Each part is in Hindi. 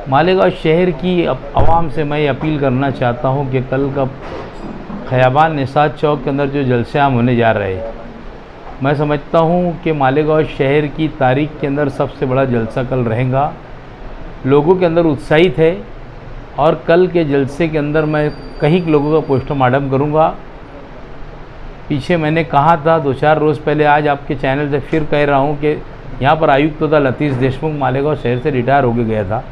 मालेगांव शहर की आवाम से मैं अपील करना चाहता हूं कि कल का खयाबान निसात चौक के अंदर जो जलसे आम होने जा रहे हैं, मैं समझता हूं कि मालेगांव शहर की तारीख के अंदर सबसे बड़ा जलसा कल रहेगा। लोगों के अंदर उत्साहित है और कल के जलसे के अंदर मैं कई लोगों का पोस्टमार्टम करूंगा। पीछे मैंने कहा था 2-4 रोज़ पहले, आज आपके चैनल से फिर कह रहा हूं कि यहाँ पर आयुक्त था लतीफ़ देशमुख, मालेगांव शहर से रिटायर होकर गया था।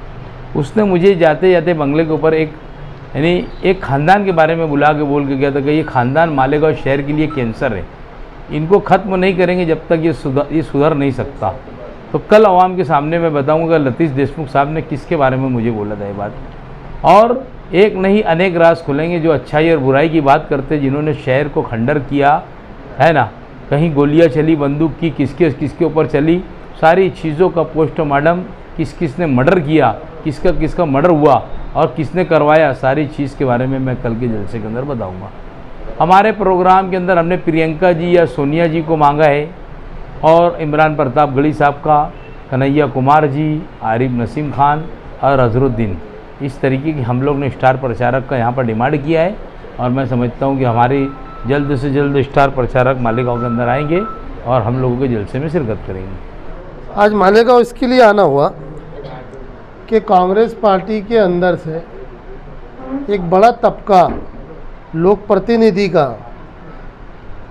उसने मुझे जाते जाते बंगले के ऊपर एक ख़ानदान के बारे में बुला के बोल के गया था कि ये ख़ानदान मालेगांव शहर के लिए कैंसर है, इनको ख़त्म नहीं करेंगे जब तक ये सुधर नहीं सकता। तो कल आवाम के सामने मैं बताऊंगा लतीफ़ देशमुख साहब ने किसके बारे में मुझे बोला था ये बात। और एक नहीं अनेक राज खुलेंगे जो अच्छाई और बुराई की बात करते, जिन्होंने शहर को खंडर किया है ना, कहीं गोलियां चली, बंदूक की किसके ऊपर चली, सारी चीज़ों का पोस्टमार्टम, किसने मर्डर किया, किसका मर्डर हुआ और किसने करवाया, सारी चीज़ के बारे में मैं कल के जलसे के अंदर बताऊंगा। हमारे प्रोग्राम के अंदर हमने प्रियंका जी या सोनिया जी को मांगा है और इमरान प्रतापगढ़ी साहब का, कन्हैया कुमार जी, आरिफ नसीम खान और अजहरुद्दीन, इस तरीके की हम लोग ने स्टार प्रचारक का यहाँ पर डिमांड किया है। और मैं समझता हूँ कि हमारी जल्द से जल्द स्टार प्रचारक मालेगांव के अंदर आएंगे और हम लोगों के जलसे में शिरकत करेंगे। आज मालेगांव इसके लिए आना हुआ कि कांग्रेस पार्टी के अंदर से एक बड़ा तबका लोक प्रतिनिधि का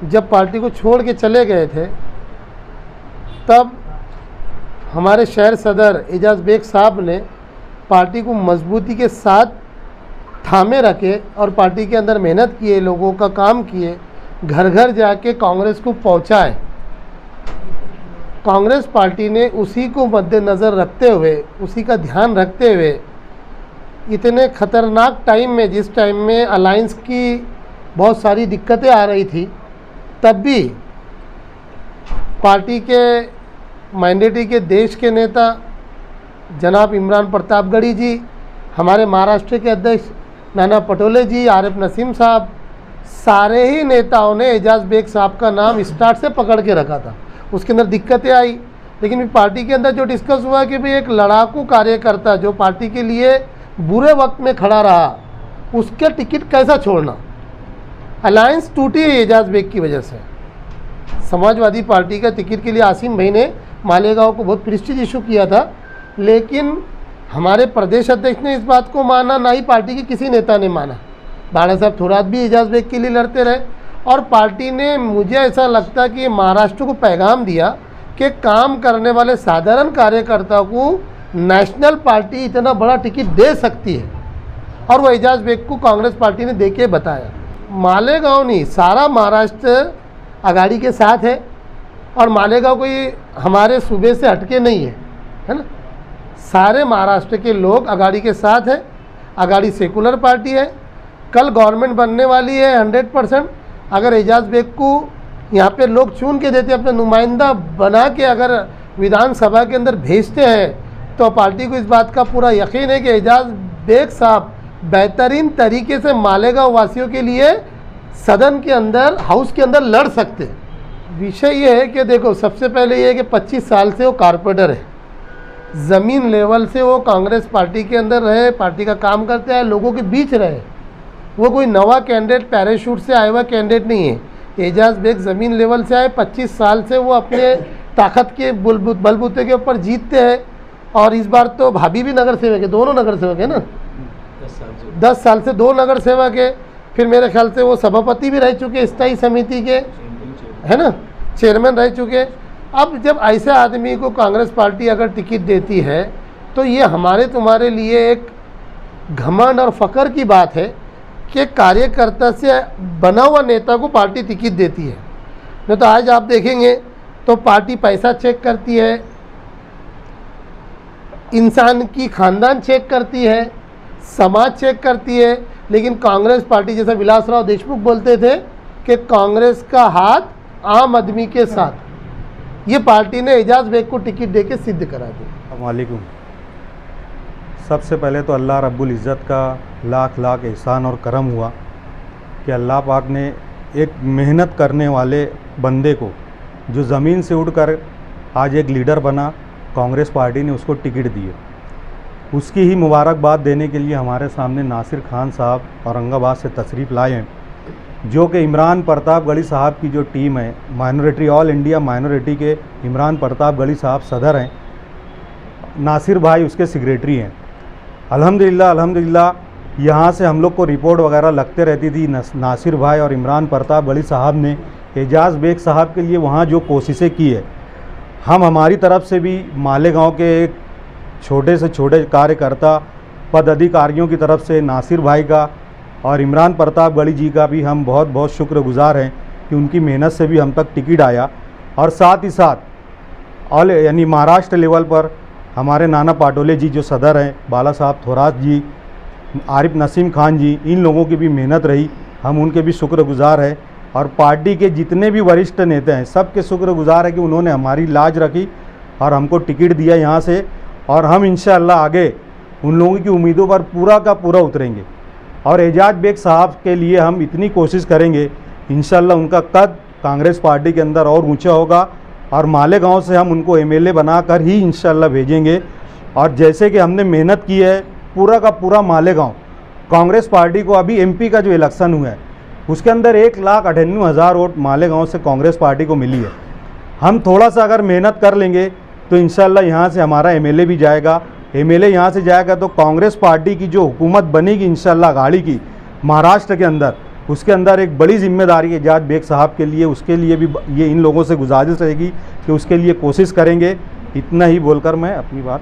जब पार्टी को छोड़ के चले गए थे, तब हमारे शहर सदर एजाज बेग साहब ने पार्टी को मजबूती के साथ थामे रखे और पार्टी के अंदर मेहनत किए, लोगों का काम किए, घर घर जाके कांग्रेस को पहुंचाए। कांग्रेस पार्टी ने उसी को मद्देनज़र रखते हुए, उसी का ध्यान रखते हुए, इतने ख़तरनाक टाइम में, जिस टाइम में अलायंस की बहुत सारी दिक्कतें आ रही थी, तब भी पार्टी के मैंडेटी के देश के नेता जनाब इमरान प्रतापगढ़ी जी, हमारे महाराष्ट्र के अध्यक्ष नाना पटोले जी, आरिफ नसीम साहब, सारे ही नेताओं ने एजाज बेग साहब का नाम स्टार्ट से पकड़ के रखा था। उसके अंदर दिक्कतें आई, लेकिन पार्टी के अंदर जो डिस्कस हुआ कि भाई एक लड़ाकू कार्यकर्ता जो पार्टी के लिए बुरे वक्त में खड़ा रहा, उसके टिकट कैसा छोड़ना। अलायंस टूटी है एजाज बेग की वजह से। समाजवादी पार्टी का टिकट के लिए आसिम भाई ने मालेगांव को बहुत प्रेस्टीज इशू किया था, लेकिन हमारे प्रदेश अध्यक्ष ने इस बात को माना, ना ही पार्टी के किसी नेता ने माना। बाड़ा साहब थोरात भी एजाज बेग के लिए लड़ते रहे और पार्टी ने, मुझे ऐसा लगता कि महाराष्ट्र को पैगाम दिया कि काम करने वाले साधारण कार्यकर्ता को नेशनल पार्टी इतना बड़ा टिकट दे सकती है, और वो एजाज बेग को कांग्रेस पार्टी ने दे के बताया। मालेगांव नहीं, सारा महाराष्ट्र अगाड़ी के साथ है और मालेगांव कोई हमारे सूबे से हटके नहीं है ना। सारे महाराष्ट्र के लोग अगाड़ी के साथ है। अगाड़ी सेकुलर पार्टी है, कल गवर्नमेंट बनने वाली है 100%। अगर एजाज बेग को यहाँ पे लोग चुन के देते, अपना नुमाइंदा बना के अगर विधानसभा के अंदर भेजते हैं, तो पार्टी को इस बात का पूरा यकीन है कि एजाज बेग साहब बेहतरीन तरीके से मालेगांव वासियों के लिए सदन के अंदर, हाउस के अंदर लड़ सकते हैं। विषय ये है कि देखो, सबसे पहले ये है कि 25 साल से वो कारपोरेटर है, ज़मीन लेवल से वो कांग्रेस पार्टी के अंदर रहे, पार्टी का काम करते हैं, लोगों के बीच रहे। वो कोई नवा कैंडिडेट, पैराशूट से आया हुआ कैंडिडेट नहीं है। एजाज बेग ज़मीन लेवल से आए, 25 साल से वो अपने ताकत के बलबूते के ऊपर जीतते हैं। और इस बार तो भाभी भी नगर सेवक है, दोनों नगर सेवक है ना, 10 साल से 2 नगर सेवक है। फिर मेरे ख्याल से वो सभापति भी रह चुके स्थायी समिति के, है ना, चेयरमैन रह चुके। अब जब ऐसे आदमी को कांग्रेस पार्टी अगर टिकट देती है, तो ये हमारे तुम्हारे लिए एक घमंड और फ़ख्र की बात है कि कार्यकर्ता से बना हुआ नेता को पार्टी टिकट देती है। नहीं तो आज आप देखेंगे तो पार्टी पैसा चेक करती है, इंसान की खानदान चेक करती है, समाज चेक करती है, लेकिन कांग्रेस पार्टी, जैसा विलासराव देशमुख बोलते थे कि कांग्रेस का हाथ आम आदमी के साथ, ये पार्टी ने एजाज बेग को टिकट देके सिद्ध करा दी। अस्सलाम वालेकुम। सबसे पहले तो अल्लाह रब्बुल इज़्ज़त का लाख लाख एहसान और करम हुआ कि अल्लाह पाक ने एक मेहनत करने वाले बंदे को, जो ज़मीन से उठकर आज एक लीडर बना, कांग्रेस पार्टी ने उसको टिकट दिए। उसकी ही मुबारकबाद देने के लिए हमारे सामने नासिर खान साहब औरंगाबाद से तशरीफ़ लाए हैं, जो कि इमरान प्रतापगढ़ी साहब की जो टीम है, माइनॉरिटी ऑल इंडिया माइनॉरिटी के इमरान प्रतापगढ़ी साहब सदर हैं, नासिर भाई उसके सेक्रेटरी हैं। अल्हम्दुलिल्लाह यहाँ से हम लोग को रिपोर्ट वगैरह लगते रहती थी। नासिर भाई और इमरान प्रतापगढ़ी साहब ने एजाज़ बेग साहब के लिए वहाँ जो कोशिशें की है, हम हमारी तरफ से भी मालेगांव के एक छोटे से छोटे कार्यकर्ता पदाधिकारियों की तरफ से नासिर भाई का और इमरान प्रतापगढ़ी जी का भी हम बहुत बहुत शुक्रगुजार हैं कि उनकी मेहनत से भी हम तक टिकट आया। और साथ ही साथ ऑल यानी महाराष्ट्र लेवल पर हमारे नाना पाटोले जी जो सदर हैं, बाला साहब थोरात जी, आरिफ नसीम खान जी, इन लोगों की भी मेहनत रही, हम उनके भी शुक्रगुजार हैं। और पार्टी के जितने भी वरिष्ठ नेता हैं सबके शुक्रगुजार है कि उन्होंने हमारी लाज रखी और हमको टिकट दिया यहाँ से। और हम इंशाअल्लाह आगे उन लोगों की उम्मीदों पर पूरा का पूरा उतरेंगे और एजाज बेग साहब के लिए हम इतनी कोशिश करेंगे, इंशाअल्लाह उनका कद कांग्रेस पार्टी के अंदर और ऊंचा होगा और मालेगांव से हम उनको एमएलए बनाकर ही इंशाअल्लाह भेजेंगे। और जैसे कि हमने मेहनत की है, पूरा का पूरा मालेगांव कांग्रेस पार्टी को अभी एमपी का जो इलेक्शन हुआ है उसके अंदर 1,98,000 वोट मालेगांव से कांग्रेस पार्टी को मिली है। हम थोड़ा सा अगर मेहनत कर लेंगे तो इंशाअल्लाह यहाँ से हमारा एमएलए भी जाएगा। एमएलए यहाँ से जाएगा तो कांग्रेस पार्टी की जो हुकूमत बनेगी इंशाअल्लाह गाड़ी की महाराष्ट्र के अंदर, उसके अंदर एक बड़ी जिम्मेदारी है एजाज बेग साहब के लिए। उसके लिए भी ये इन लोगों से गुजारिश रहेगी कि उसके लिए कोशिश करेंगे। इतना ही बोलकर मैं अपनी बात